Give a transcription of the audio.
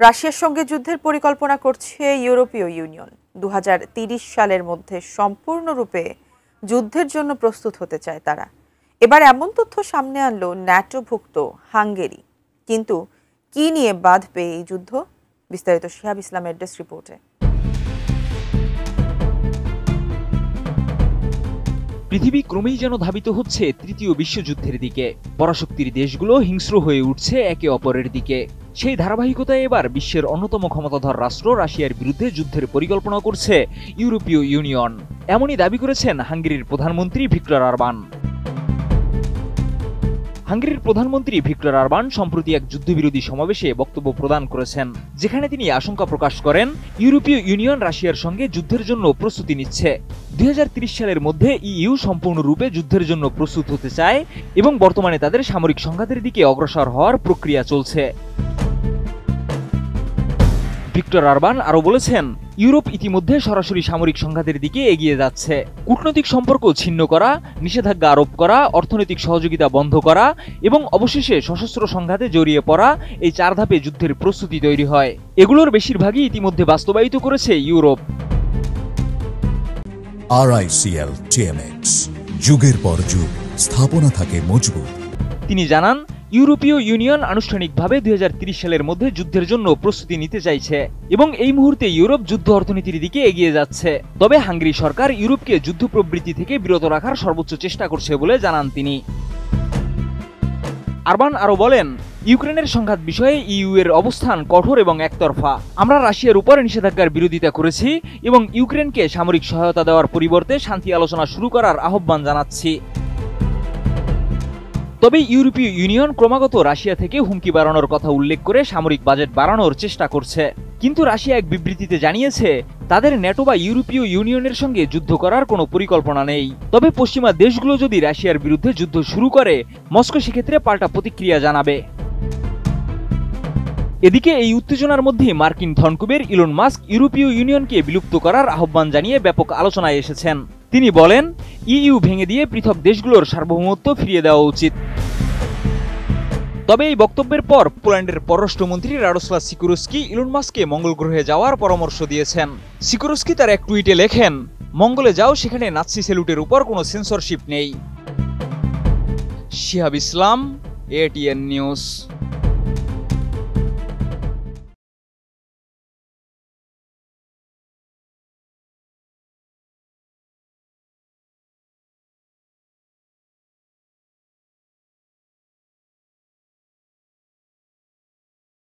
রাশিয়ার সঙ্গে যুদ্ধের পরিকল্পনা করছে ইউরোপীয় ইউনিয়ন। 2030 সালের মধ্যে সম্পূর্ণরূপে যুদ্ধের জন্য প্রস্তুত হতে চায় তারা। এবার এমন তথ্য সামনে আনলো ন্যাটোভুক্ত হাঙ্গেরি। কিন্তু কি নিয়ে বাঁধবে এই যুদ্ধ? বিস্তারিত শিহাব ইসলামের ডেস্ক রিপোর্টে। পৃথিবী ক্রমেই যেন ধাবিত হচ্ছে তৃতীয় বিশ্বযুদ্ধের দিকে। পরাশক্তির দেশগুলো হিংস্র হয়ে উঠছে একে অপরের দিকে। সেই ধারাবাহিকতায় এবার বিশ্বের অন্যতম ক্ষমতাধর রাষ্ট্র রাশিয়ার বিরুদ্ধে যুদ্ধের পরিকল্পনা করছে ইউরোপীয় ইউনিয়ন। এমনই দাবি করেছেন হাঙ্গেরির প্রধানমন্ত্রী ভিক্টর অরবান। হাঙ্গেরির প্রধানমন্ত্রী ভিক্টর অরবান সম্প্রতি এক যুদ্ধবিরোধী সমাবেশে বক্তব্য প্রদান করেছেন, যেখানে তিনি আশঙ্কা প্রকাশ করেন ইউরোপীয় ইউনিয়ন রাশিয়ার সঙ্গে যুদ্ধের জন্য প্রস্তুতি নিচ্ছে। 2030 সালের মধ্যে ইইউ সম্পূর্ণরূপে যুদ্ধের জন্য প্রস্তুত হতে চায় এবং বর্তমানে তাদের সামরিক সংঘাতের দিকে অগ্রসর হওয়ার প্রক্রিয়া চলছে। ভিক্টর অরবান আরও বলেছেন, ইউরোপ ইতিমধ্যে সরাসরি সামরিক সংঘাতের দিকে এগিয়ে যাচ্ছে। কূটনৈতিক সম্পর্ক ছিন্ন করা, নিষেধাজ্ঞা আরোপ করা, অর্থনৈতিক সহযোগিতা বন্ধ করা এবং অবশেষে সশস্ত্র সংঘাতে জড়িয়ে পড়া, এই 4 ধাপে যুদ্ধের প্রস্তুতি তৈরি হয়। এগুলোর বেশিরভাগই ইতিমধ্যে বাস্তবায়িত করেছে ইউরোপ। RICL TMX, যুগের পর যুগ স্থাপনা থাকে মজবুত। তিনি জানান, ইউরোপীয় ইউনিয়ন আনুষ্ঠানিকভাবে 2030 সালের মধ্যে যুদ্ধের জন্য প্রস্তুতি নিতে চাইছে এবং এই মুহূর্তে ইউরোপ যুদ্ধ অর্থনীতির দিকে এগিয়ে যাচ্ছে। তবে হাঙ্গেরি সরকার ইউরোপকে যুদ্ধ প্রবৃত্তি থেকে বিরত রাখার সর্বোচ্চ চেষ্টা করছে বলে জানান তিনি। অরবান আরও বলেন, ইউক্রেনের সংঘাত বিষয়ে ইইউ এর অবস্থান কঠোর এবং একতরফা। আমরা রাশিয়ার উপর নিষেধাজ্ঞার বিরোধিতা করেছি এবং ইউক্রেনকে সামরিক সহায়তা দেওয়ার পরিবর্তে শান্তি আলোচনা শুরু করার আহ্বান জানাচ্ছি। তবে ইউরোপীয় ইউনিয়ন ক্রমাগত রাশিয়া থেকে হুমকি বাড়ানোর কথা উল্লেখ করে সামরিক বাজেট বাড়ানোর চেষ্টা করছে। কিন্তু রাশিয়া এক বিবৃতিতে জানিয়েছে, তাদের ন্যাটো বা ইউরোপীয় ইউনিয়নের সঙ্গে যুদ্ধ করার কোনো পরিকল্পনা নেই। তবে পশ্চিমা দেশগুলো যদি রাশিয়ার বিরুদ্ধে যুদ্ধ শুরু করে, মস্কো সেক্ষেত্রে পাল্টা প্রতিক্রিয়া জানাবে। এদিকে এই উত্তেজনার মধ্যে মার্কিন ধনকুবের ইলন মাস্ক ইউরোপীয় ইউনিয়নকে বিলুপ্ত করার আহ্বান জানিয়ে ব্যাপক আলোচনায় এসেছেন। তিনি বলেন, ইইউ ভেঙে দিয়ে পৃথক দেশগুলোর সার্বভৌমত্ব ফিরিয়ে দেওয়া উচিত। তবে এই বক্তব্যের পর পোল্যান্ডের পররাষ্ট্রমন্ত্রী রাডোস্লাভ সিকোরস্কি ইলন মাস্ককে মঙ্গল গ্রহে যাওয়ার পরামর্শ দিয়েছেন। সিকোরস্কি তার এক টুইটে লেখেন, মঙ্গলে যাও, সেখানে নাৎসি স্যালুটের উপর কোনো সেন্সরশিপ নেই। শিহাব ইসলাম, ATN নিউজ।